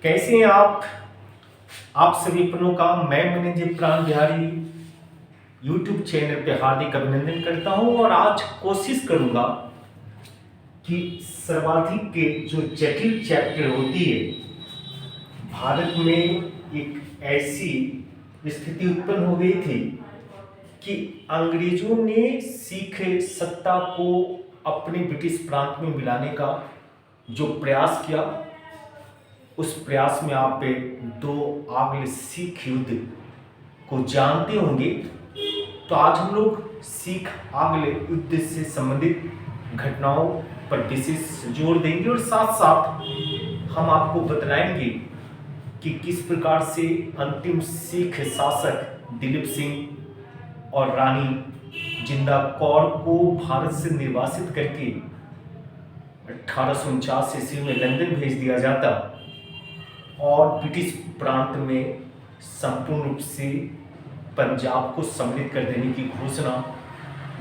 कैसे हैं आप सभी अपनों का मैं मैनेजर प्राण बिहारी यूट्यूब चैनल पे हार्दिक अभिनंदन करता हूं और आज कोशिश करूंगा कि सर्वाधिक के जो जटिल चैप्टर होती है भारत में एक ऐसी स्थिति उत्पन्न हो गई थी कि अंग्रेजों ने सिख सत्ता को अपने ब्रिटिश प्रांत में मिलाने का जो प्रयास किया उस प्रयास में आप दो आंग्ल सिख युद्ध को जानते होंगे। तो आज हम लोग सिख आंग्ल युद्ध से संबंधित घटनाओं पर विशेष जोर देंगे और साथ साथ हम आपको बतलाएंगे कि किस प्रकार से अंतिम सिख शासक दिलीप सिंह और रानी जिंदा कौर को भारत से निर्वासित करके 1849 ईस्वी में लंदन भेज दिया जाता और ब्रिटिश प्रांत में संपूर्ण रूप से पंजाब को सम्मिलित कर देने की घोषणा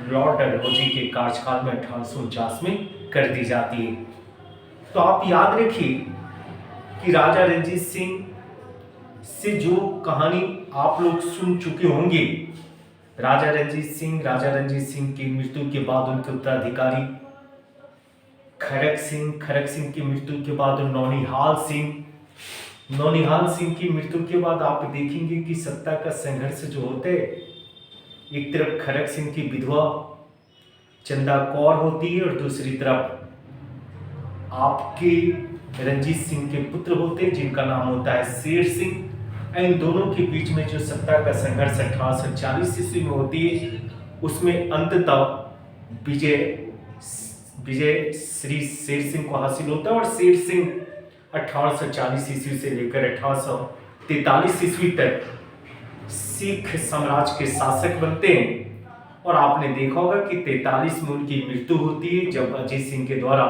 लॉर्ड डलहौजी के कार्यकाल में 1849 में कर दी जाती है। तो आप याद रखिए कि राजा रणजीत सिंह से जो कहानी आप लोग सुन चुके होंगे, राजा रणजीत सिंह की मृत्यु के बाद उनके उत्तराधिकारी खड़क सिंह की मृत्यु के बाद नौनिहाल सिंह की मृत्यु के बाद आप देखेंगे कि सत्ता का संघर्ष जो होते एक तरफ खड़क सिंह की विधवा चंदा कौर होती है और दूसरी तरफ आपके रंजीत सिंह के पुत्र होते हैं जिनका नाम होता है शेर सिंह। इन दोनों के बीच में जो सत्ता का संघर्ष 1840 ईस्वी में होती है उसमें अंततः विजय श्री शेर सिंह को हासिल होता है और शेर सिंह 1840 ईस्वी से लेकर 1843 ईस्वी तक सिख साम्राज्य के शासक बनते हैं। और आपने देखा होगा कि 43 में उनकी मृत्यु होती है जब अजीत सिंह के द्वारा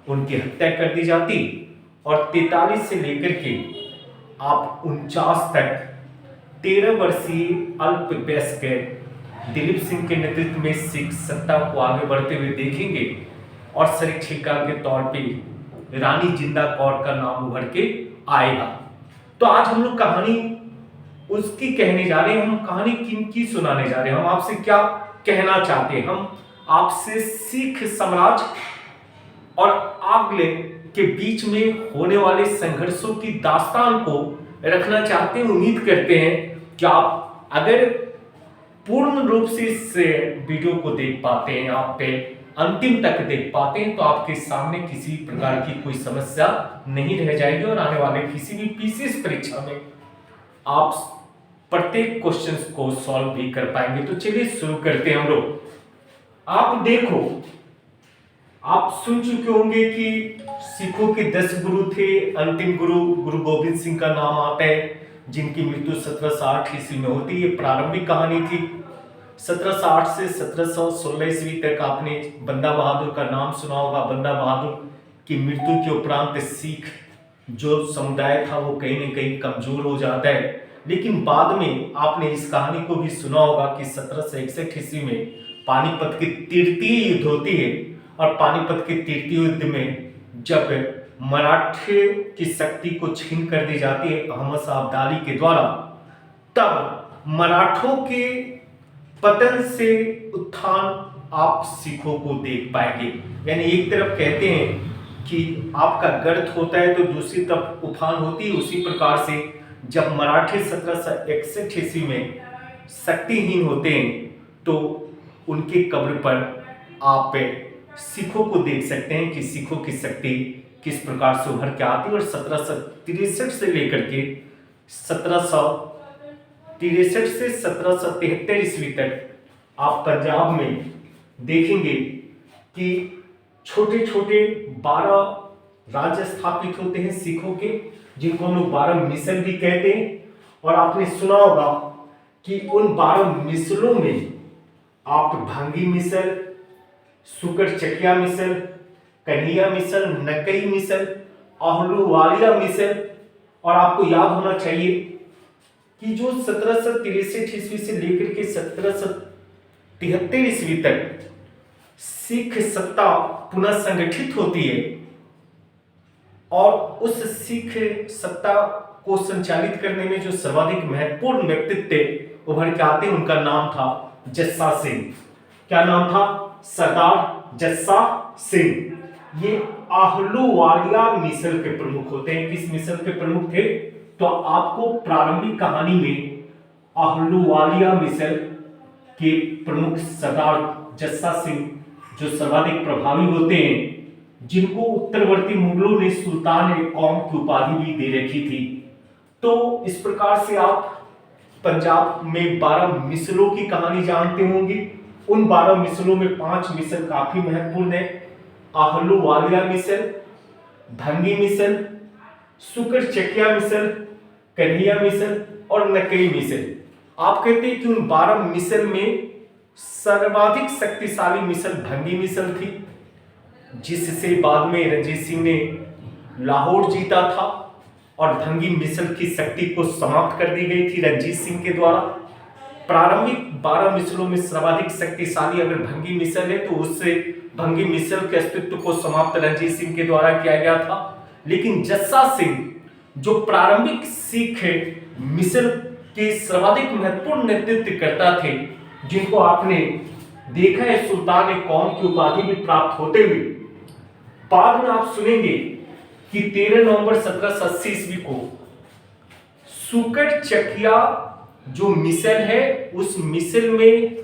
उनकी हत्या कर दी जाती और 43 से लेकर के आप 49 तक 13 वर्षीय अल्पवयस्क दिलीप सिंह के नेतृत्व में सिख सत्ता को आगे बढ़ते हुए देखेंगे और शरीक्षिका के तौर पे रानी जिंदा कौर का नाम उभर के आएगा। तो आज हम लोग कहानी उसकी कहने जा रहे हैं, हम कहानी किनकी सुनाने जा रहे हैं, हम आपसे क्या कहना चाहते हैं। हम आपसे सिख साम्राज्य और आंग्ल के बीच में होने वाले संघर्षों की दास्तान को रखना चाहते हैं। उम्मीद करते हैं कि आप अगर पूर्ण रूप से इस वीडियो को देख पाते हैं, आप पे अंतिम तक देख पाते हैं तो आपके सामने किसी प्रकार की कोई समस्या नहीं रह जाएगी और आने वाले किसी भी पीसीएस परीक्षा में आप प्रत्येक क्वेश्चंस को सॉल्व भी कर पाएंगे। तो चलिए शुरू करते हैं हम लोग। आप देखो, आप सुन चुके होंगे कि सिखों के 10 गुरु थे। अंतिम गुरु गोविंद सिंह का नाम आता है जिनकी मृत्यु 1760 ईस्वी में होती है। प्रारंभिक कहानी थी। 1760 से 1716 ईस्वी तक आपने बंदा बहादुर का नाम सुना होगा। बंदा बहादुर की मृत्यु के उपरांत सिख जो समुदाय था वो कहीं न कहीं कमजोर हो जाता है। लेकिन बाद में आपने इस कहानी को भी सुना होगा कि 1761 ईस्वी में पानीपत की तृतीय युद्ध होती है और पानीपत के तृतीय युद्ध में जब मराठे की शक्ति को छीन कर दी जाती है अहमद शाह अब्दाली के द्वारा, तब मराठों के पतन से उत्थान आप सिखों को देख पाएंगे। यानी एक तरफ कहते हैं कि आपका गर्त होता है तो दूसरी तरफ उफान होती है। उसी प्रकार से जब मराठे 1761 ईस्वी में शक्तिहीन होते हैं तो उनके कब्र पर आप सिखों को देख सकते हैं कि सिखों की शक्ति किस प्रकार से उभर के आती है। और 1763 से लेकर के 1763 से 1773 ईस्वी तक आप पंजाब में देखेंगे कि छोटे छोटे 12 राज्य स्थापित होते हैं सिखों के, जिनको हम लोग 12 मिसल भी कहते हैं। और आपने सुना होगा कि उन 12 मिसलों में आप भांगी मिसल, सुकर चकिया मिसल, कन्हैया मिसल, नकई मिसल, अहलूवालिया मिसल, और आपको याद होना चाहिए कि जो 1763 ईस्वी से लेकर के 1773 ईस्वी तक सिख सत्ता पुनः संगठित होती है और उस सिख सत्ता को संचालित करने में जो सर्वाधिक महत्वपूर्ण व्यक्तित्व उभर के आते हैं उनका नाम था जस्सा सिंह। क्या नाम था? सरदार जस्सा सिंह। ये आहलूवालिया मिसल के प्रमुख होते हैं। किस मिसल के प्रमुख थे? तो आपको प्रारंभिक कहानी में आहलूवालिया मिसल के प्रमुख सरदार जस्सा सिंह जो सर्वाधिक प्रभावी होते हैं, जिनको उत्तरवर्ती मुगलों ने सुल्तान ए कौम की उपाधि भी दे रखी थी। तो इस प्रकार से आप पंजाब में 12 मिसलों की कहानी जानते होंगे। उन 12 मिसलों में 5 मिसल काफी महत्वपूर्ण है। आहलूवालिया मिसल, भंगी मिसल, सुकर चकिया मिसल, कन्हैया मिसल और नकई मिसल। आप कहते हैं कि उन 12 मिसल में सर्वाधिक शक्तिशाली मिसल भंगी मिसल थी, जिससे बाद में रणजीत सिंह ने लाहौर जीता था और भंगी मिसल की शक्ति को समाप्त कर दी गई थी रणजीत सिंह के द्वारा। प्रारंभिक 12 मिसलों में सर्वाधिक शक्तिशाली अगर भंगी मिसल है तो उससे भंगी मिसल के अस्तित्व को समाप्त रणजीत सिंह के द्वारा किया गया था। लेकिन जस्सा सिंह जो प्रारंभिक सिख मिसल के सर्वाधिक महत्वपूर्ण नेतृत्व करता थे, जिनको आपने देखा है सुल्तान ए कौम की उपाधि भी प्राप्त होते हुए, बाद में आप सुनेंगे कि 13 नवंबर 1780 ईस्वी को सुकर चकिया जो मिसल है उस मिसल में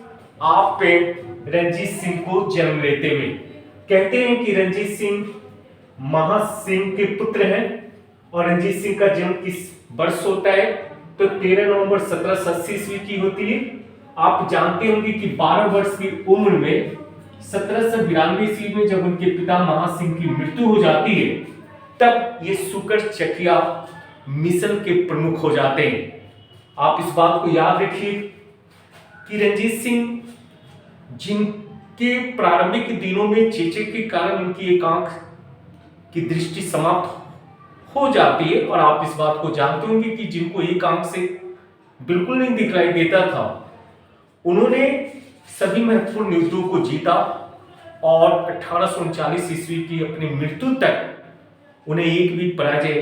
आप रणजीत सिंह को जन्म लेते हुए कहते हैं कि रणजीत सिंह महासिंह के पुत्र हैं। और रणजीत सिंह का जन्म किस वर्ष होता है? तो 13 नवंबर 1780 ईस्वी की होती है। आप जानते होंगे कि 12 वर्ष की उम्र में 1792 ईस्वी में जब उनके पिता महासिंह की मृत्यु हो जाती है, तब ये सुकर चकिया मिसल के प्रमुख हो जाते हैं। आप इस बात को याद रखिए कि रणजीत सिंह जिनके प्रारंभिक दिनों में चेचे के कारण उनकी एक आंख की दृष्टि समाप्त हो जाती है, और आप इस बात को जानते होंगे कि जिनको एक आंख से बिल्कुल नहीं दिखलाई देता था, उन्होंने सभी महत्वपूर्ण युद्धों को जीता और 1839 ईस्वी की अपनी मृत्यु तक उन्हें एक भी पराजय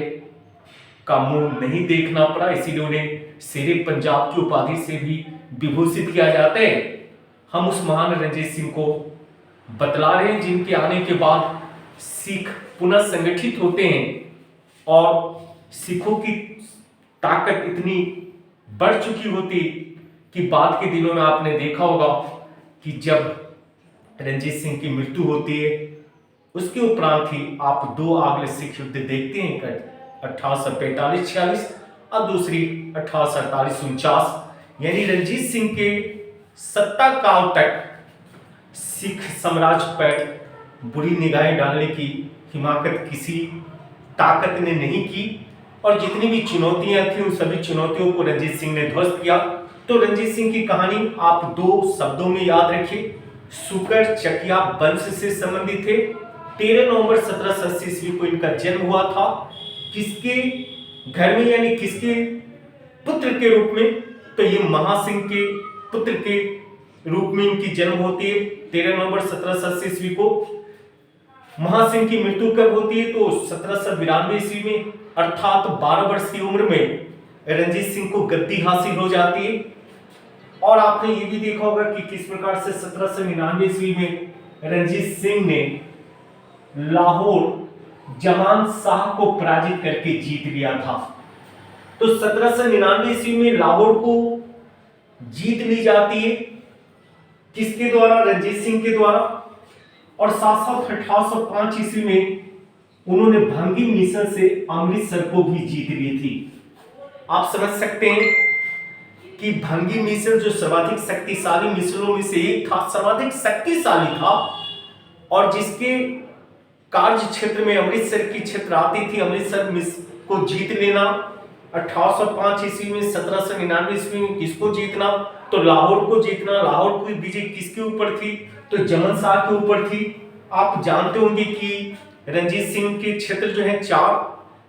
का मुंह नहीं देखना पड़ा। इसीलिए उन्हें शेरे पंजाब की उपाधि से भी विभूषित किया जाता है। हम उस महान रणजीत सिंह को बतला रहे हैं जिनके आने के बाद सिख पुनः संगठित होते हैं और सिखों की ताकत इतनी बढ़ चुकी होती कि बाद के दिनों में आपने देखा होगा कि जब रणजीत सिंह की मृत्यु होती है उसके उपरांत ही आप 2 अगले सिख युद्ध देखते हैं, 1845-46 और दूसरी 1848-49। यानी रणजीत सिंह के सत्ता काल तक सिख साम्राज्य पर बुरी निगाहें डालने की हिमाकत किसी ताकत ने नहीं की, और जितनी भी चुनौतियां थी उन सभी चुनौतियों को रणजीत सिंह ने ध्वस्त किया। तो रणजीत सिंह की कहानी आप 2 शब्दों में याद रखिए, सुकर चकिया वंश से संबंधित थे। 13 नवंबर 1780 ईस्वी को इनका जन्म हुआ था। किसके घर में, यानी किसके पुत्र के रूप में? तो ये महासिंह के पुत्र के रूप में इनकी जन्म होती है 13 नवंबर 1780 ईस्वी को। महासिंह की मृत्यु कब होती है? तो 1792 ईस्वी में, अर्थात 12 वर्ष की उम्र में रणजीत सिंह को गद्दी हासिल हो जाती है। और आपने ये भी देखा होगा कि किस प्रकार से 1799 ईस्वी में रणजीत सिंह ने लाहौर जमान शाह को पराजित करके जीत लिया था। तो 1799 ईस्वी में लाहौर को जीत ली जाती है, किसके द्वारा? रणजीत सिंह के द्वारा। और साथ साथ 1805 ईस्वी में उन्होंने भंगी मिसल से अमृतसर को भी जीत ली थी। आप समझ सकते हैं कि भंगी मिसल जो सर्वाधिक शक्तिशाली मिसलों में से एक था, सर्वाधिक शक्तिशाली था, और जिसके कार्य क्षेत्र में अमृतसर की क्षेत्र आती थी। अमृतसर को जीत लेना 1805 ईस्वी में, 1799 ईस्वी में किसको जीतना? तो लाहौर को जीतना। लाहौर की विजय किसके ऊपर थी? तो जमन शाह के ऊपर थी। आप जानते होंगे कि रणजीत सिंह के क्षेत्र जो है 4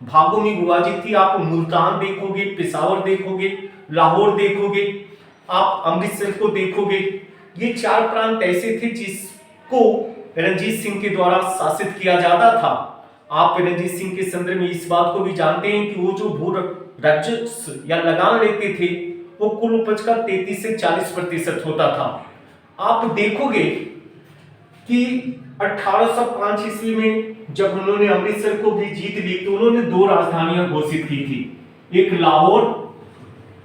भागों में विभाजित थी। आप मुल्तान देखोगे, पेशावर देखोगे, लाहौर देखोगे, आप अमृतसर को देखोगे। ये 4 प्रांत ऐसे थे जिसको रणजीत सिंह के द्वारा शासित किया जाता था। आप रणजीत सिंह के संदर्भ में इस बात को भी जानते हैं कि वो जो भू राजस्व या लगान लेते थे वो कुल उपज का 33 से 40% होता था। आप देखोगे कि 1805 ईस्वी में जब उन्होंने अमृतसर को भी जीत ली तो उन्होंने 2 राजधानियां घोषित की थी, एक लाहौर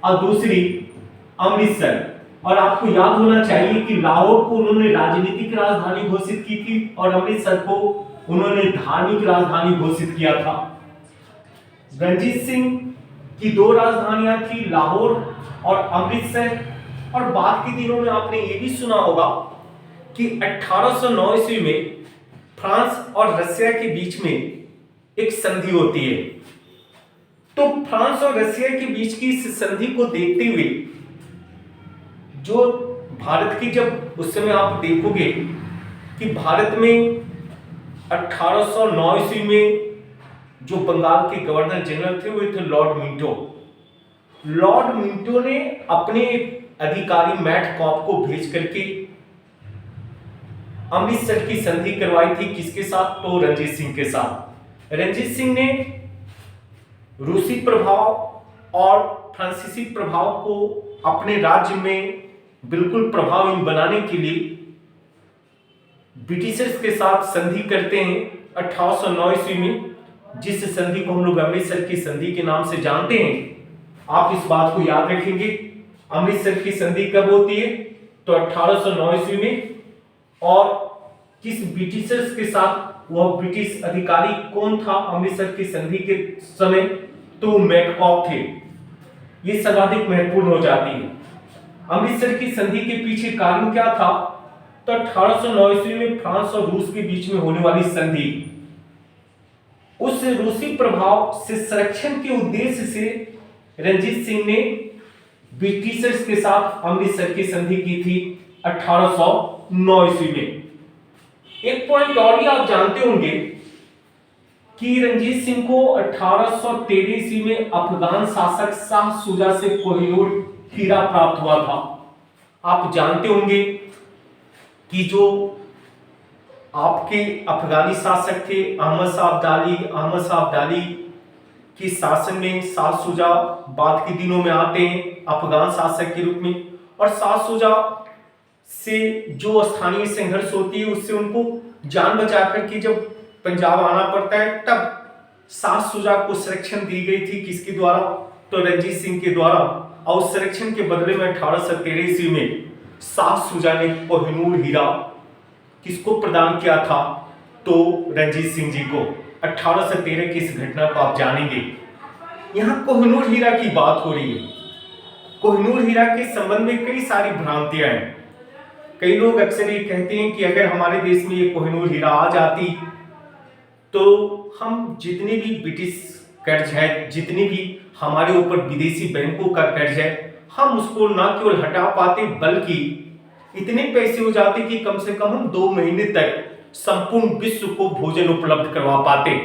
और दूसरी अमृतसर। और आपको याद होना चाहिए कि लाहौर को उन्होंने राजनीतिक राजधानी घोषित की थी और अमृतसर को उन्होंने धार्मिक राजधानी घोषित किया था। रणजीत सिंह की 2 राजधानियां थी, लाहौर और अमृतसर। और बाद के दिनों में आपने ये भी सुना होगा कि 1809 ईस्वी में फ्रांस और रसिया के बीच में एक संधि होती है। तो फ्रांस और रसिया के बीच की इस संधि को देखते हुए जो भारत की, जब उस समय आप देखोगे कि भारत में 1809 ईस्वी में जो बंगाल के गवर्नर जनरल थे वो थे लॉर्ड मिंटो। लॉर्ड मिंटो ने अपने अधिकारी मैट कॉप को भेज करके अमृतसर की संधि करवाई थी। किसके साथ? तो रणजीत सिंह के साथ। रणजीत सिंह ने रूसी प्रभाव और फ्रांसीसी प्रभाव को अपने राज्य में बिल्कुल प्रभावहीन बनाने के लिए ब्रिटिशर्स के साथ संधि करते हैं 1809 ईस्वी में, जिस संधि को हम लोग अमृतसर की संधि के नाम से जानते हैं। आप इस बात को याद रखेंगे, अमृतसर की संधि कब होती है? तो 1809 ईस्वी में। और किस ब्रिटिशर्स के साथ? वह ब्रिटिश अधिकारी कौन था अमृतसर की संधि के समय? तो मैककॉक थे। ये सर्वाधिक महत्वपूर्ण हो जाती है। अमृतसर की संधि के पीछे कारण क्या था? तो 1809 ईस्वी में फ्रांस और रूस के बीच में होने वाली संधि, उस रूसी प्रभाव से संरक्षण के उद्देश्य से रणजीत सिंह ने ब्रिटिशर्स के साथ अमृतसर की संधि की थी 1809 ईस्वी में। एक पॉइंट और भी आप जानते होंगे कि रणजीत सिंह को 1813 ईस्वी में अफगान शासक शाह शुजा से कोहिनूर हीरा प्राप्त हुआ था। आप जानते होंगे कि जो आपके अफगानी शासक थे अहमद शाह अब्दाली की शासन में शाह शुजा बाद के दिनों में आते हैं अफगान शासक के रूप में। और शाह शुजा से जो स्थानीय संघर्ष होती है उससे उनको जान बचा करके जब पंजाब आना पड़ता है, तब शाह शुजा को संरक्षण दी गई थी। किसके द्वारा? तो रणजीत सिंह के द्वारा। और संरक्षण के बदले में 1813 ईस्वी में शाह शुजा ने कोहिनूर हीरा किसको प्रदान किया था? तो रणजीत सिंह जी को। 1813 की इस घटना को आप जानेंगे। यहाँ कोहिनूर हीरा की बात हो रही है। कोहिनूर हीरा के संबंध में कई सारी भ्रांतियां हैं। कई लोग अक्सर ये कहते हैं कि अगर हमारे देश में ये कोहिनूर हीरा आ जाती तो हम जितने भी ब्रिटिश कर्ज है, जितने भी हमारे ऊपर विदेशी बैंकों का कर्ज है, हम उसको न केवल हटा पाते बल्कि इतने पैसे हो जाते कि कम से कम हम 2 महीने तक संपूर्ण विश्व को भोजन उपलब्ध करवा पाते।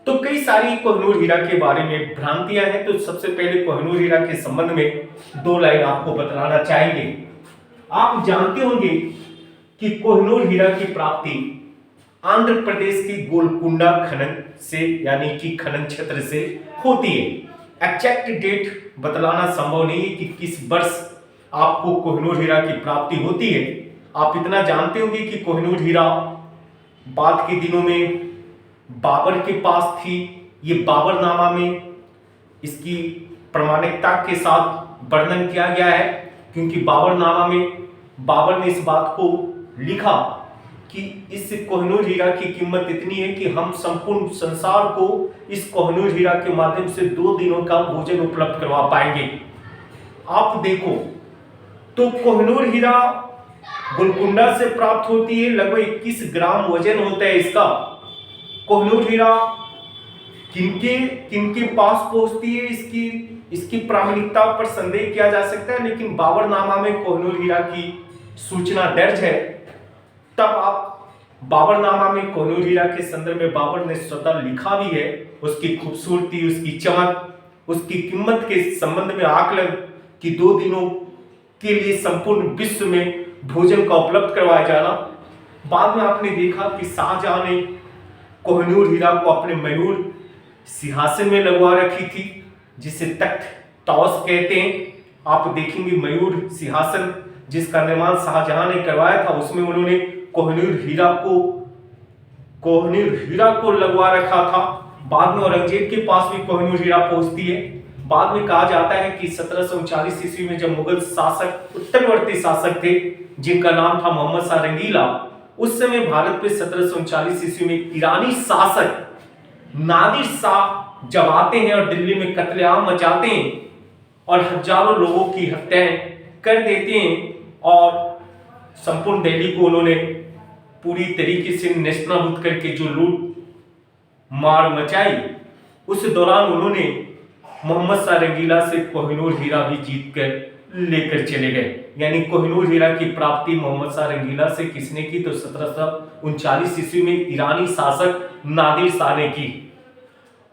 तो कई सारी कोहिनूर हीरा के बारे में भ्रांतियां हैं। तो सबसे पहले कोहिनूर हीरा के संबंध में 2 लाइन आपको बतलाना चाहेंगे। आप जानते होंगे कि कोहिनूर हीरा की प्राप्ति आंध्र प्रदेश की गोलकुंडा खनन से यानी कि खनन क्षेत्र से होती है। एग्जैक्ट डेट बतलाना संभव नहीं है कि किस वर्ष आपको कोहिनूर हीरा की प्राप्ति होती है। आप इतना जानते होंगे कि कोहिनूर हीरा बाद के दिनों में बाबर के पास थी। ये बाबरनामा में इसकी प्रामाणिकता के साथ वर्णन किया गया है, क्योंकि बाबरनामा में बाबर ने इस बात को लिखा कि इस कोहिनूर हीरा की कीमत इतनी है कि हम संपूर्ण संसार को इस कोहिनूर हीरा के माध्यम से 2 दिनों का भोजन उपलब्ध करवा पाएंगे। आप देखो तो कोहिनूर हीरा गोलकुंडा से प्राप्त होती है। लगभग 21 ग्राम वजन होता है इसका। कोहिनूर हीरा किनके पास पहुंचती है, इसकी प्रामाणिकता पर संदेह किया जा सकता है, लेकिन बाबरनामा में कोहिनूर हीरा की सूचना दर्ज है। तब आप बाबरनामा में कोहिनूर हीरा के संदर्भ में बाबर ने स्वतः लिखा भी है, उसकी खूबसूरती, उसकी चमक, उसकी कीमत के संबंध में आकलन कि 2 दिनों के लिए संपूर्ण विश्व में भोजन का उपलब्ध करवाया जाना। बाद में आपने देखा कि शाहजहां ने कोहिनूर हीरा को अपने मयूर सिंहासन में लगवा रखी थी, जिसे तख्त तौस कहते हैं। आप देखेंगे मयूर सिंहासन जिसका निर्माण शाहजहां ने करवाया था, उसमें उन्होंने कोहिनूर हीरा को लगवा रखा था। बाद में औरंगजेब के पास भी कोहिनूर हीरा पहुंचती है। बाद में कहा जाता है कि 1739 ईस्वी में जब मुगल शासक उत्तरवर्ती शासक थे जिनका नाम था मोहम्मद शाह रंगीला, उस समय भारत पे 1739 ईस्वी में ईरानी शासक नादिर शाह जब आते हैं और दिल्ली में कत्लेआम मचाते हैं और हजारों लोगों की हत्याएं कर देते हैं और संपूर्ण दिल्ली को उन्होंने पूरी तरीके से नेस्तनाबूद करके जो लूट मार मचाई, उस दौरान उन्होंने मोहम्मद शाह रंगीला से कोहिनूर हीरा भी जीत कर लेकर चले गए। यानी कोहिनूर हीरा की प्राप्ति मोहम्मद शाह रंगीला से किसने की? तो 1739 ईस्वी में ईरानी शासक नादिर शाह ने की।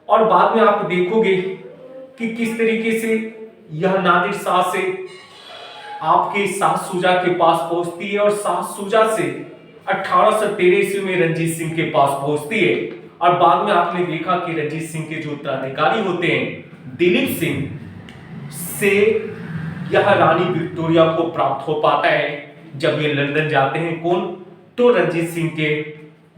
और बाद में आप देखोगे कि किस तरीके से यह नादिर शाह से आपके शाह शुजा के पास पहुंचती है और शाह शुजा से 1813 ईस्वी में रंजीत सिंह के पास पहुंचती है। और बाद में आपने देखा कि रंजीत सिंह के जो उत्तराधिकारी होते हैं दिलीप सिंह से यह रानी विक्टोरिया को प्राप्त हो पाता है जब ये लंदन जाते हैं। कौन? तो रंजीत सिंह के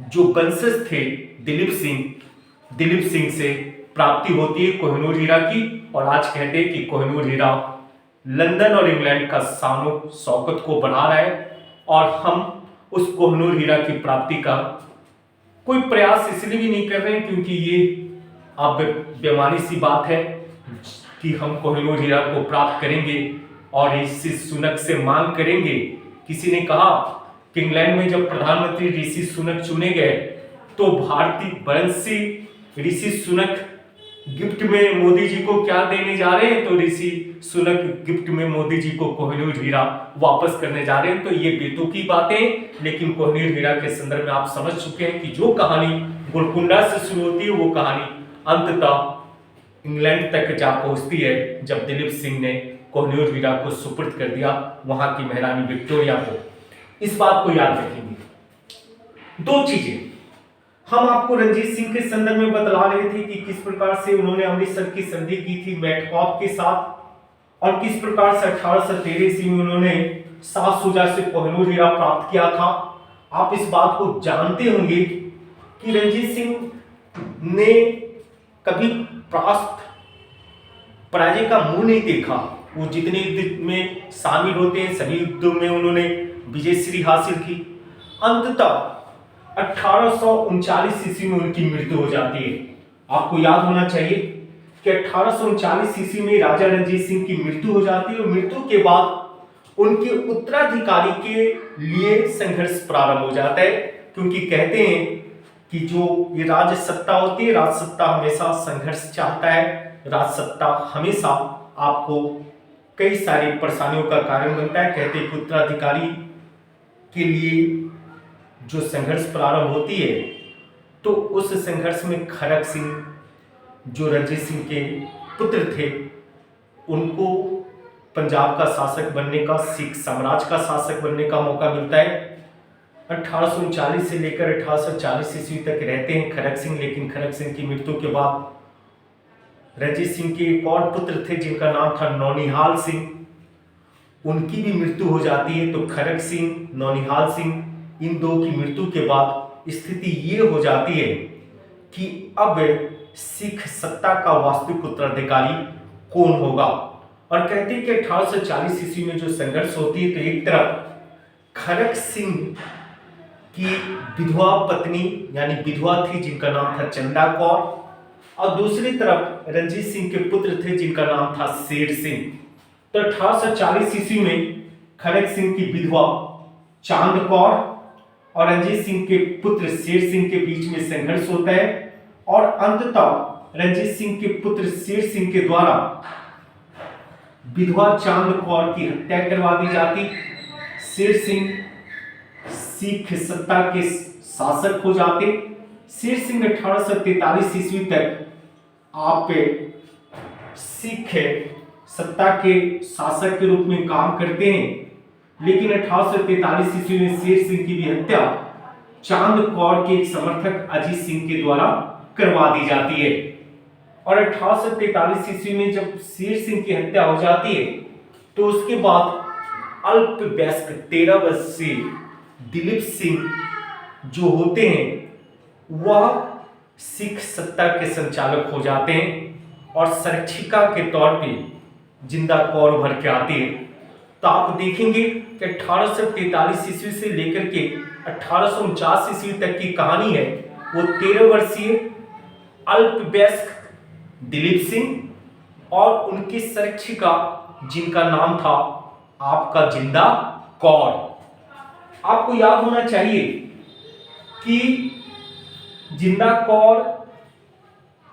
जो वंशज थे दिलीप सिंह से प्राप्ति होती है कोहिनूर हीरा की। और आज कहते हैं कि कोहिनूर हीरा लंदन और इंग्लैंड का शानो शौकत को बढ़ा रहा है और हम उस कोहिनूर हीरा की प्राप्ति का कोई प्रयास इसलिए भी नहीं कर रहे हैं क्योंकि ये अब बेमानी सी बात है कि हम कोहिनूर हीरा को प्राप्त करेंगे और ऋषि सुनक से मांग करेंगे। किसी ने कहा कि इंग्लैंड में जब प्रधानमंत्री ऋषि सुनक चुने गए तो भारतीय वंशी ऋषि सुनक गिफ्ट में मोदी जी को क्या देने जा रहे हैं? तो ऋषि सुनक गिफ्ट में मोदी जी को कोहिनूर हीरा वापस करने जा रहे हैं। तो ये बेतुकी बातें, लेकिन कोहिनूर हीरा के संदर्भ में आप समझ चुके हैं कि जो कहानी गोलकुंडा से शुरू होती है वो कहानी अंततः इंग्लैंड तक जा पहुंचती है जब दिलीप सिंह ने कोहिनूर हीरा को सुपुर्द कर दिया वहां की महारानी विक्टोरिया को। इस बात को याद रखेंगे। दो चीजें हम आपको रंजीत सिंह के संदर्भ में बतला रहे थे कि किस प्रकार से उन्होंने अमृतसर की संधि की थी मेटकॉप के साथ और किस प्रकार से 1813 ईस्वी में उन्होंने शाह शुजा से कोहिनूर हीरा प्राप्त किया था। आप इस बात को जानते होंगे कि रंजीत सिंह ने कभी पराजय का मुंह नहीं देखा। वो जितने युद्ध में शामिल होते हैं सभी युद्धों में उन्होंने विजयश्री हासिल की। अंततः 1839 ईस्वी में उनकी मृत्यु हो जाती है। आपको याद होना चाहिए कि 1839 ईस्वी में राजा रणजीत सिंह की मृत्यु हो जाती है और मृत्यु के बाद उनके उत्तराधिकारी के लिए संघर्ष प्रारंभ हो जाता है, क्योंकि कहते हैं कि जो ये राज सत्ता होती है, राज सत्ता हमेशा संघर्ष चाहता है। राज सत्ता हमेशा आपको कई सारी परेशानियों का कारण बनता है। कहते हैं कि उत्तराधिकारी के लिए जो संघर्ष प्रारंभ होती है तो उस संघर्ष में खड़क सिंह जो रणजीत सिंह के पुत्र थे उनको पंजाब का शासक बनने का, सिख साम्राज्य का शासक बनने का मौका मिलता है। 1839 से लेकर 1840 ईस्वी तक रहते हैं खड़क सिंह, लेकिन खड़क सिंह की मृत्यु के बाद रणजीत सिंह के एक और पुत्र थे जिनका नाम था नौनिहाल सिंह, उनकी भी मृत्यु हो जाती है। तो खड़क सिंह, नौनिहाल सिंह, इन दो की मृत्यु के बाद स्थिति ये हो जाती है कि अब सिख सत्ता का वास्तविक उत्तराधिकारी कौन होगा। और कहते हैं कि 1840 ईस्वी में जो संघर्ष होती है तो एक तरफ खड़क सिंह की विधवा पत्नी यानी विधवा थी जिनका नाम था चंदा कौर, और दूसरी तरफ रणजीत सिंह के पुत्र थे जिनका नाम था शेर सिंह। तो 1840 ईस्वी में खड़क सिंह की विधवा चांद कौर और रणजीत सिंह के पुत्र शेर सिंह के बीच में संघर्ष होता है और अंततः रणजीत सिंह के पुत्र शेर सिंह के द्वारा विधवा चांद कौर की हत्या करवा दी जाती। शेर सिंह सिख सत्ता के शासक हो जाते। शेर सिंह 1843 ईस्वी तक आप सिख सत्ता के शासक के रूप में काम करते हैं, लेकिन 1843 ईस्वी में शेर सिंह की भी हत्या चांद कौर के एक समर्थक अजीत सिंह के द्वारा करवा दी जाती है। और 1843 ईस्वी में जब शेर सिंह की हत्या हो जाती है तो उसके बाद अल्पवयस्क 13 वर्षीय दिलीप सिंह जो होते हैं वह सिख सत्ता के संचालक हो जाते हैं और संरक्षिका के तौर पे जिंदा कौर उभर के आती है। तो आप देखेंगे कि 1843 ईस्वी से लेकर के 1849 ईस्वी तक की कहानी है वो 13 वर्षीय अल्पवयस्क दिलीप सिंह और उनकी संरक्षिका जिनका नाम था आपका जिंदा कौर। आपको याद होना चाहिए कि जिंदा कौर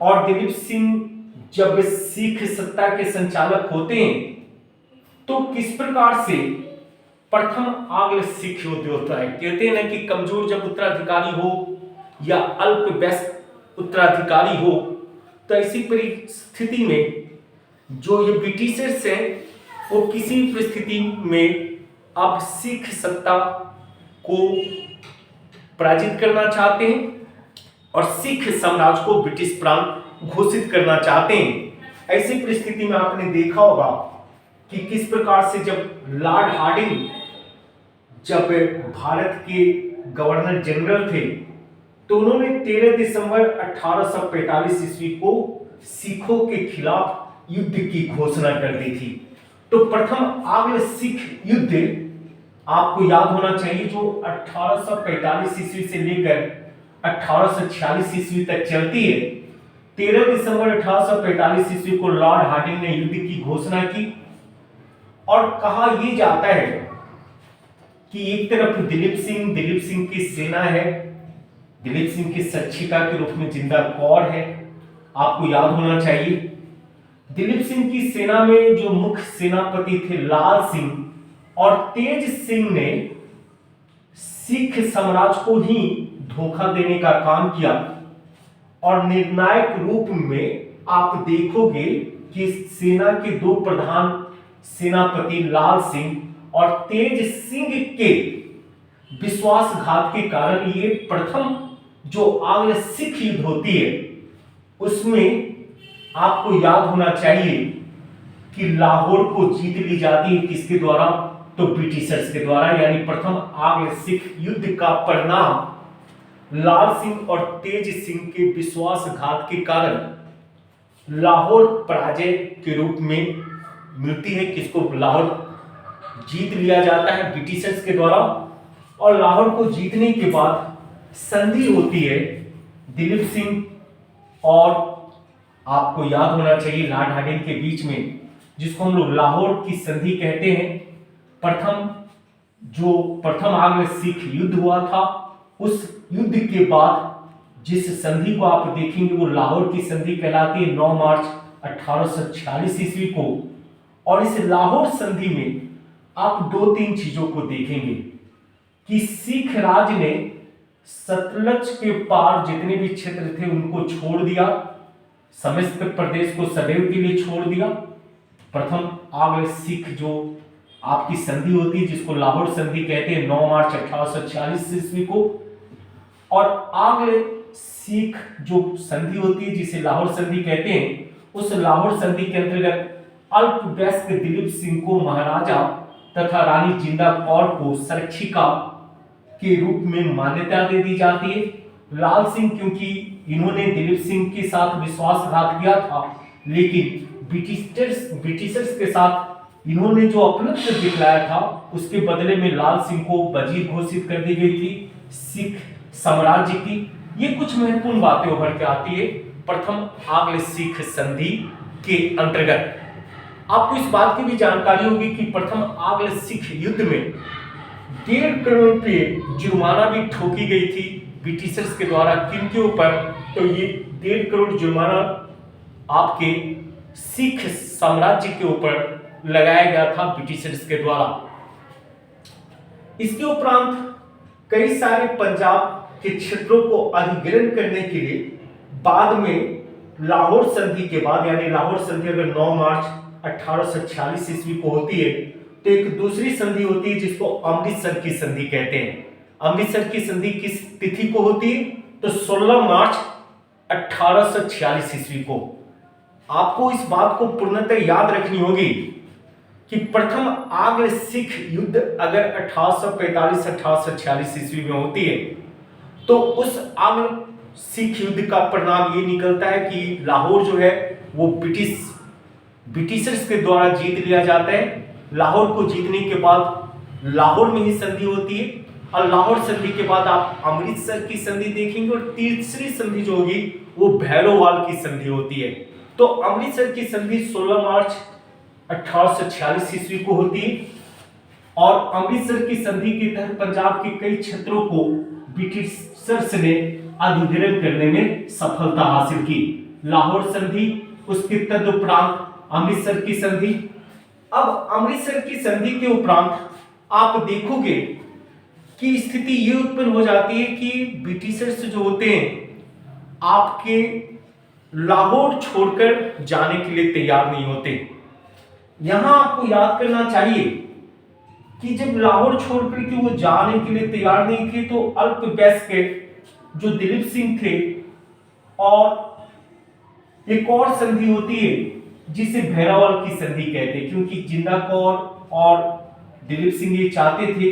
और दिलीप सिंह जब सिख सत्ता के संचालक होते हैं तो किस प्रकार से प्रथम आंग्ल सिख युद्ध होता है। कहते हैं ना कि कमजोर जब उत्तराधिकारी हो या अल्पवयस्क उत्तराधिकारी हो तो ऐसी परिस्थिति में जो ये ब्रिटिशर्स हैं वो किसी परिस्थिति में अब सिख सत्ता को पराजित करना चाहते हैं और सिख साम्राज्य को ब्रिटिश प्रांत घोषित करना चाहते हैं। ऐसी परिस्थिति में आपने देखा होगा कि किस प्रकार से जब लॉर्ड हार्डिंग जब भारत के गवर्नर जनरल थे तो उन्होंने 13 दिसंबर 1845 ईस्वी को सिखों के खिलाफ युद्ध की घोषणा कर दी थी। तो प्रथम आंग्ल सिख युद्ध आपको याद होना चाहिए जो 1845 ईस्वी से लेकर 1846 ईस्वी तक चलती है। 13 दिसंबर 1845 ईस्वी को लॉर्ड हार्डिंग ने युद्ध की घोषणा की और कहा यह जाता है कि एक तरफ दिलीप सिंह की सेना है, दिलीप सिंह की संरक्षिका के रूप में जिंदा कौर है। आपको याद होना चाहिए दिलीप सिंह की सेना में जो मुख्य सेनापति थे लाल सिंह और तेज सिंह ने सिख साम्राज्य को ही धोखा देने का काम किया और निर्णायक रूप में आप देखोगे कि सेना के दो प्रधान सेनापति लाल सिंह और तेज सिंह के विश्वासघात के कारण ये प्रथम जो आंग्ल सिख युद्ध होती है उसमें आपको याद होना चाहिए कि लाहौर को जीत ली जाती है किसके द्वारा, तो ब्रिटिशर्स के द्वारा। यानी प्रथम आंग्ल सिख युद्ध का परिणाम लाल सिंह और तेज सिंह के विश्वासघात के कारण लाहौर पराजय के रूप में मिलती है। किसको, लाहौर जीत लिया जाता है ब्रिटिशर्स के द्वारा और लाहौर को जीतने के बाद संधि होती है दिलीप सिंह और आपको याद होना चाहिए लॉर्ड हार्डिंग के बीच में, जिसको हम लोग लाहौर की संधि कहते हैं। प्रथम आंग्ल सिख युद्ध हुआ था, उस युद्ध के बाद जिस संधि को आप देखेंगे वो लाहौर की संधि कहलाती है 9 मार्च 1846 ईस्वी को। और इस लाहौर संधि में आप 2-3 चीजों को देखेंगे कि सिख राज ने सतलज के पार जितने भी क्षेत्र थे उनको छोड़ दिया, समस्त प्रदेश को सदैव के लिए छोड़ दिया। प्रथम आंग्ल सिख जो आपकी संधि होती है जिसको लाहौर संधि कहते हैं 9 मार्च 1846 ईस्वी को, और आंग्ल सिख जो संधि होती है जिसे लाहौर संधि कहते हैं, उस लाहौर संधि के अंतर्गत अल्पवयस्क दिलीप सिंह को महाराजा तथा रानी जिंदा कौर को संरक्षिका के रूप में मान्यता दे दी जाती है। लाल सिंह क्योंकि इन्होंने दिलीप सिंह के साथ विश्वासघात किया था, लेकिन ब्रिटिशर्स के साथ इन्होंने जो अपनत्व दिखलाया था उसके बदले में लाल सिंह को वजीर घोषित कर दी गई थी सिख साम्राज्य की। ये कुछ महत्वपूर्ण बातें उभर के आती है प्रथम आंग्ल सिख संधि के अंतर्गत। आपको इस बात की भी जानकारी होगी कि प्रथम आंग्ल सिख युद्ध में 1.5 करोड़ रुपए जुर्माना भी ठोकी गई थी ब्रिटिशर्स के द्वारा। किनके ऊपर, तो ये 1.5 करोड़ जुर्माना आपके सिख साम्राज्य के ऊपर लगाया गया था ब्रिटिशर्स के द्वारा। इसके उपरांत कई सारे पंजाब के क्षेत्रों को अधिग्रहण करने के लिए बाद में लाहौर संधि के बाद, यानी लाहौर संधि अगर 9 मार्च 1846 ईस्वी को होती है तो एक दूसरी संधि होती है जिसको अमृतसर की संधि कहते हैं। अमृतसर की संधि किस तिथि को होती है? तो 16 मार्च 1846 ईस्वी को। आपको इस बात को पूर्णतः याद रखनी होगी कि प्रथम आंग्ल सिख युद्ध अगर 1845-1846 ईस्वी में होती है तो उस आंग्ल सिख युद्ध का परिणाम ये निकलता है कि लाहौर जो है वो ब्रिटिशर्स के द्वारा जीत लिया जाता है। लाहौर को जीतने के बाद लाहौर में ही संधि होती है और लाहौर संधि के बाद आप अमृतसर की संधि देखेंगे और तीसरी संधि जो होगी वो भैरोवाल की संधि होती है। तो अमृतसर की संधि 16 मार्च 1846 ईस्वी को होती है और अमृतसर की संधि के तहत पंजाब के कई क्षेत्रों को ब्रिटिशर्स ने अधिग्रहण करने में सफलता हासिल की। लाहौर संधि, उसके तदुपरांत अमृतसर की संधि। अब अमृतसर की संधि के उपरांत आप देखोगे कि स्थिति ये उत्पन्न हो जाती है कि ब्रिटिशर्स जो होते हैं आपके लाहौर छोड़कर जाने के लिए तैयार नहीं होते। यहां आपको याद करना चाहिए कि जब लाहौर छोड़कर के वो जाने के लिए तैयार नहीं थे तो अल्पवयस्क जो दिलीप सिंह थे और एक और संधि होती है जिसे भैरावाल की संधि कहते हैं, क्योंकि जिंदा कौर और दिलीप सिंह ये चाहते थे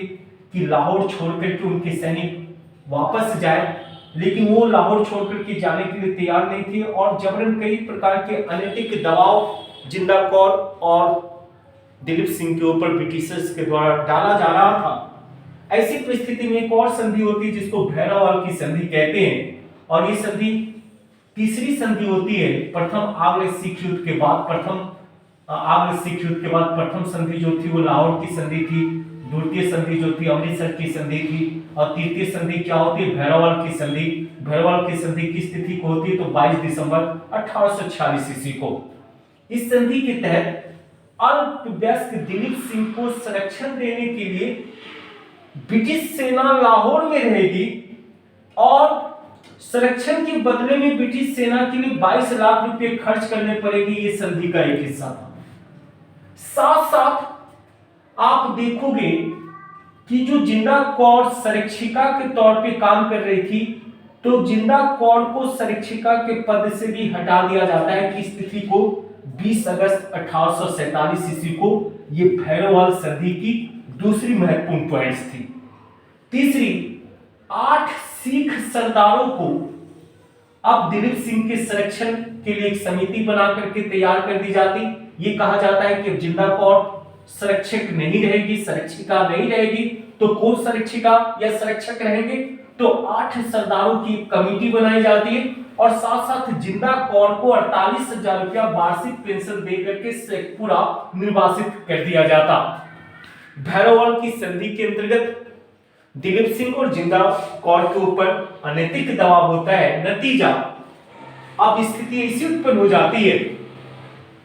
कि लाहौर छोड़कर के उनके सैनिक वापस जाए, लेकिन वो लाहौर छोड़कर के जाने के लिए तैयार नहीं थे और जबरन कई प्रकार के अनैतिक दबाव जिंदा कौर और दिलीप सिंह के ऊपर ब्रिटिशर्स के द्वारा डाला जा रहा था। ऐसी परिस्थिति में एक और संधि होती है जिसको भैरावाल की संधि कहते हैं और ये संधि तीसरी संधि होती है प्रथम आंग्ल सिख युद्ध के बाद। प्रथम संधि जो थी वो लाहौर की संधि थी, द्वितीय संधि जो थी अमृतसर की संधि थी और तृतीय संधि क्या होती है? भैरावाल की संधि। भैरावाल की संधि किस तिथि को होती है? तो 22 दिसंबर 1846 ईस्वी को। इस संधि के तहत अल्पवयस्क दिलीप सिंह को संरक्षण देने के लिए ब्रिटिश सेना लाहौर में रहेगी और संरक्षण के बदले में ब्रिटिश सेना के लिए 22 लाख रुपए खर्च करने पड़ेगी। ये संधि का एक हिस्सा था। साथ साथ आप देखोगे कि जो जिंदा कौर संरक्षिका के तौर पे काम कर रही थी तो जिंदा कौर को संरक्षिका के पद से भी हटा दिया जाता है कि इस तिथि को 20 अगस्त 1847 ईस्वी को। ये भैरोवाल संधि की दूसरी महत्वपूर्ण पॉइंट्स थी। तीसरी, 8 सिख सरदारों को अब दिलीप सिंह के संरक्षण के लिए एक समिति बना करके तैयार कर दी जाती। ये कहा जाता है कि जिंदा कौर संरक्षक नहीं रहेगी, संरक्षिका नहीं रहेगी, तो कौन संरक्षिका या संरक्षक रहेंगे? तो 8 सरदारों की कमेटी बनाई जाती है और साथ साथ जिंदा कौर को 48,000 रुपया वार्षिक पेंशन देकर के पूरा निर्वासित कर दिया जाता। भैरोवाल की संधि के अंतर्गत दिलीप सिंह और जिंदा कौर के ऊपर अनैतिक दबाव होता है। नतीजा, अब स्थिति ऐसी उत्पन्न हो जाती है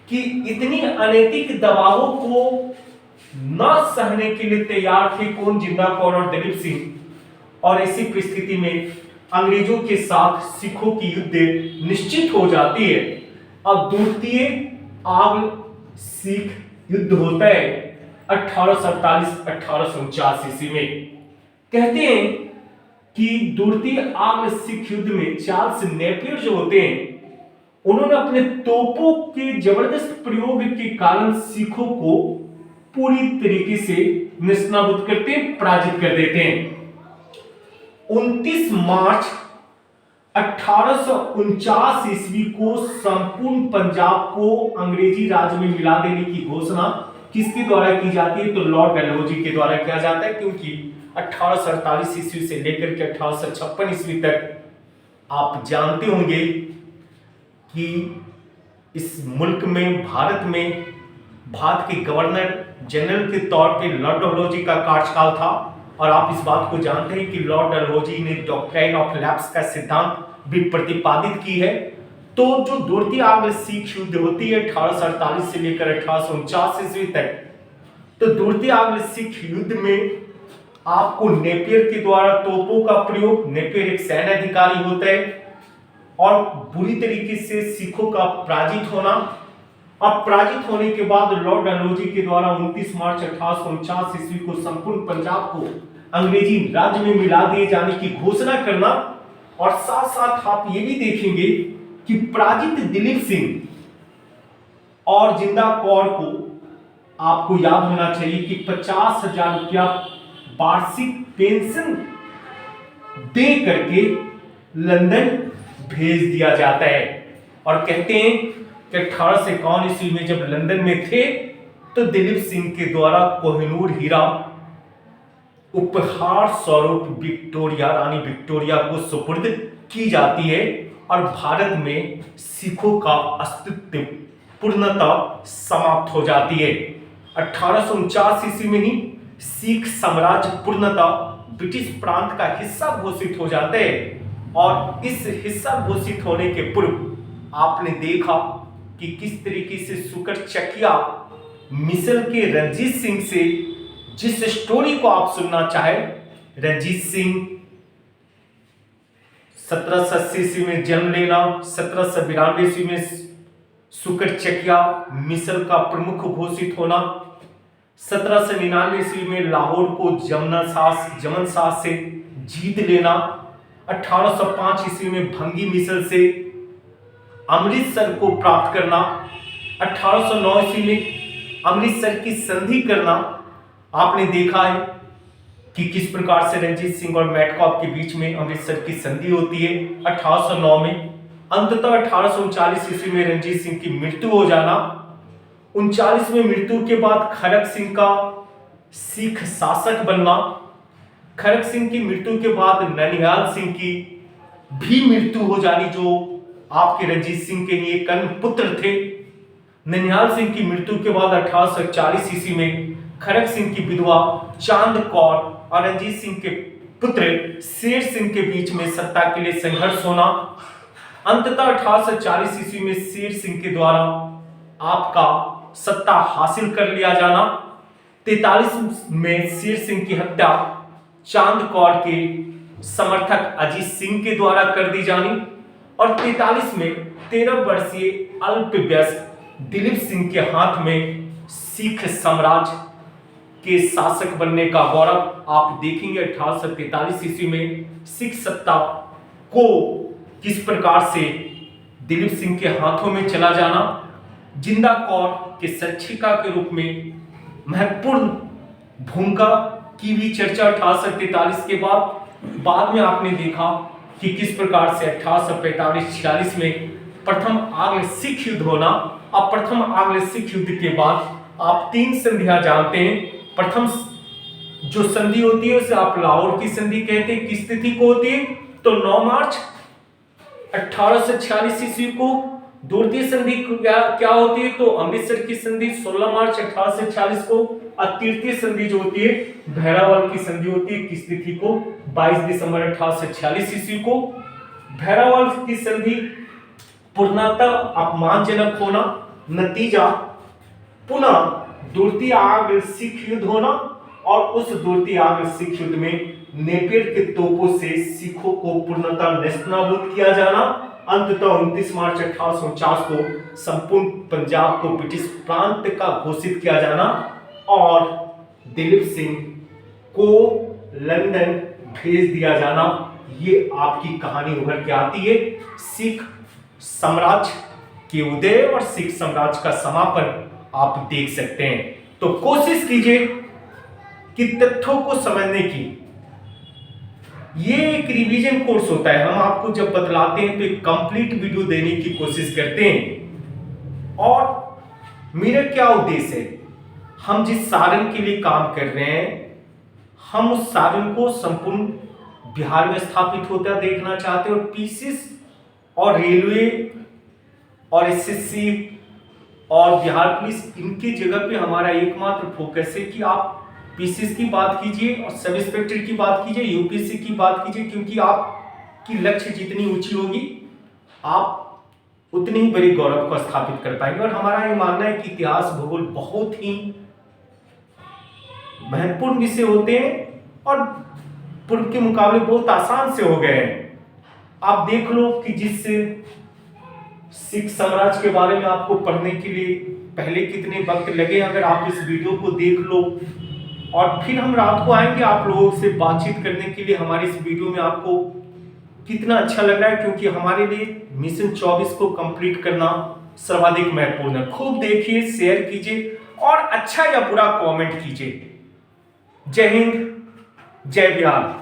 कि इतनी अनैतिक दबावों को न सहने के लिए तैयार थे कौन? जिंदा कौर और दिलीप सिंह। और ऐसी परिस्थिति में अंग्रेजों के साथ सिखों की युद्ध निश्चित हो जाती है। अब द्वितीय आंग्ल सिख युद्ध होता है 1848-1849 ईस्वी में। कहते हैं कि द्वितीय आंग्ल सिख युद्ध में चार्ल्स नेपियर जो होते हैं उन्होंने अपने तोपों के जबरदस्त प्रयोग के कारण सिखों को पूरी तरीके से नेस्तनाबूद करते, पराजित कर देते हैं। 29 मार्च 1849 ईस्वी को संपूर्ण पंजाब को अंग्रेजी राज में मिला देने की घोषणा किसके द्वारा की जाती है? तो लॉर्ड डलहौजी के द्वारा किया जाता है, क्योंकि 1848 ईस्वी से लेकर के 1856 ईस्वी तक आप जानते होंगे कि इस मुल्क में, भारत के गवर्नर जनरल के तौर पे लॉर्ड डलहौजी का कार्यकाल था। और आप इस बात को जानते हैं कि लॉर्ड डलहौजी ने डॉक्ट्राइन ऑफ लैप्स का सिद्धांत भी प्रतिपादित की है। तो जो द्वितीय आंग्ल सिख युद्ध होती है 1848 से लेकर 1849 ईस्वी तक, तो द्वितीय आंग्ल सिख युद्ध में आपको नेपियर के द्वारा तोपों का प्रयोग, नेपियर एक सैन्य अधिकारी होता है, और बुरी तरीके से सिखों का पराजित होना। और पराजित होने के बाद लॉर्ड डलहौजी के द्वारा 29 मार्च 1849 ईस्वी को संपूर्ण पंजाब को अंग्रेजी राज्य में मिला दिए जाने की घोषणा करना, और साथ साथ आप ये भी देखेंगे कि पराजित दिलीप सिंह और जिंदा कौर को आपको याद होना चाहिए कि 50,000 रुपया वार्षिक पेंशन दे करके लंदन भेज दिया जाता है। और कहते हैं कि 1851 ईस्वी में जब लंदन में थे तो दिलीप सिंह के द्वारा कोहिनूर हीरा उपहार स्वरूप विक्टोरिया, रानी विक्टोरिया को सुपुर्द की जाती है, और भारत में सिखों का अस्तित्व पूर्णतः समाप्त हो जाती है। 1849 ईस्वी में ही सिख साम्राज्य पूर्णतः ब्रिटिश प्रांत का हिस्सा घोषित हो जाते हैं। और इस हिस्सा घोषित होने के पूर्व आपने देखा कि किस तरीके से सुकर चकिया मिसल के रणजीत सिंह से, जिस स्टोरी को आप सुनना चाहे, रणजीत सिंह 1780 ईस्वी में जन्म लेना, 1792 ईस्वी में सुकर चकिया मिसल का प्रमुख घोषित होना, 1799 ईस्वी में लाहौर को जमन शाह से जीत लेना, 1805 ईस्वी में भंगी मिसल से अमृतसर को प्राप्त करना, 1809 ईस्वी में अमृतसर की संधि करना। आपने देखा है कि किस प्रकार से रणजीत सिंह और मेटकॉप के बीच में अमृतसर की संधि होती है 1809 में। अंततः 1839 ईस्वी में रणजीत सिंह की मृत्यु हो जाना। 39 में मृत्यु के बाद खड़क सिंह का सिख शासक बनना। खड़क सिंह की मृत्यु के बाद ननिहाल सिंह की भी मृत्यु हो जानी, जो आपके रणजीत सिंह के लिए कर्ण पुत्र थे। ननिहाल सिंह की मृत्यु के बाद 1840 ईस्वी में खड़क सिंह की विधवा चांद कौर और रणजीत सिंह के पुत्र शेर सिंह के बीच में सत्ता के लिए संघर्ष होना। अंततः 1840 ईस्वी में शेर सिंह के द्वारा आपका सत्ता हासिल कर लिया जाना। 43 में शेर सिंह की हत्या चांद कौर के समर्थक अजीत सिंह के द्वारा कर दी जानी, और 43 में 13 वर्षीय अल्पवयस्क दिलीप सिंह के हाथ में सिख साम्राज्य के शासक बनने का गौरव आप देखेंगे। 1843 ईस्वी में सिख सत्ता को किस प्रकार से दिलीप सिंह के हाथों में चला जाना, जिंदा कौर के शिक्षिका के रूप में महत्वपूर्ण भूमिका की भी चर्चा 1843 के बाद में आपने देखा कि किस प्रकार से 1845-46 में प्रथम आंग्ल सिख युद्ध होना। अब प्रथम आंग्ल सिख युद्ध के बाद आप 3 संधियां जानते हैं। प्रथम जो संधि होती है उसे आप लाहौर की संधि कहते हैं। किस तिथि को होती है? तो 9 मार्च 1846 ईस्वी को। द्वितीय संधि क्या होती है? तो अमृतसर की संधि 16 मार्च 1846 को। और तृतीय संधि जो होती है भैरावाल की संधि होती है किस तिथि को? 22 दिसंबर 1846 ईस्वी को। भैरावाल की संधि पूर्णतः अपमानजनक होना, नतीजा पुनः द्वितीय आंग्ल सिख युद्ध होना, और उस द्वितीय आंग्ल सिख युद्ध में नेपियर के तोपों से सिखों को पूर्णतः नेस्तनाबूद किया जाना। अंततः 29 मार्च 1849 को संपूर्ण पंजाब को ब्रिटिश प्रांत का घोषित किया जाना, और दिलीप सिंह को लंदन भेज दिया जाना। ये आपकी कहानी उभर के आती है सिख साम्राज्य के उदय और सिख साम्राज्य का समापन आप देख सकते हैं। तो कोशिश कीजिए कि तथ्यों को समझने की। ये एक रिवीजन कोर्स होता है, हम आपको जब बतलाते हैं तो एक कंप्लीट वीडियो देने की कोशिश करते हैं। और मेरा क्या उद्देश्य है, हम जिस सारण के लिए काम कर रहे हैं, हम उस सारण को संपूर्ण बिहार में स्थापित होता देखना चाहते हैं। और पीसीस और रेलवे और एसएससी और बिहार पुलिस, इनकी जगह पे हमारा एकमात्र फोकस है कि आप पीसीस की बात कीजिए और सब इंस्पेक्टर की बात कीजिए, यूपीएससी की बात कीजिए, क्योंकि आपकी लक्ष्य जितनी ऊंची होगी आप उतनी ही बड़ी गौरव को स्थापित कर पाएंगे। और हमारा ये मानना है कि इतिहास भूगोल बहुत ही महत्वपूर्ण विषय होते हैं और पूर्व के मुकाबले बहुत आसान से हो गए हैं। आप देख लो कि जिससे सिख साम्राज्य के बारे में आपको पढ़ने के लिए पहले कितने वक्त लगे, अगर आप इस वीडियो को देख लो और फिर हम रात को आएंगे आप लोगों से बातचीत करने के लिए। हमारे इस वीडियो में आपको कितना अच्छा लग रहा है, क्योंकि हमारे लिए मिशन 24 को कंप्लीट करना सर्वाधिक महत्वपूर्ण है। खूब देखिए, शेयर कीजिए और अच्छा या बुरा कमेंट कीजिए। जय हिंद, जय बिहार।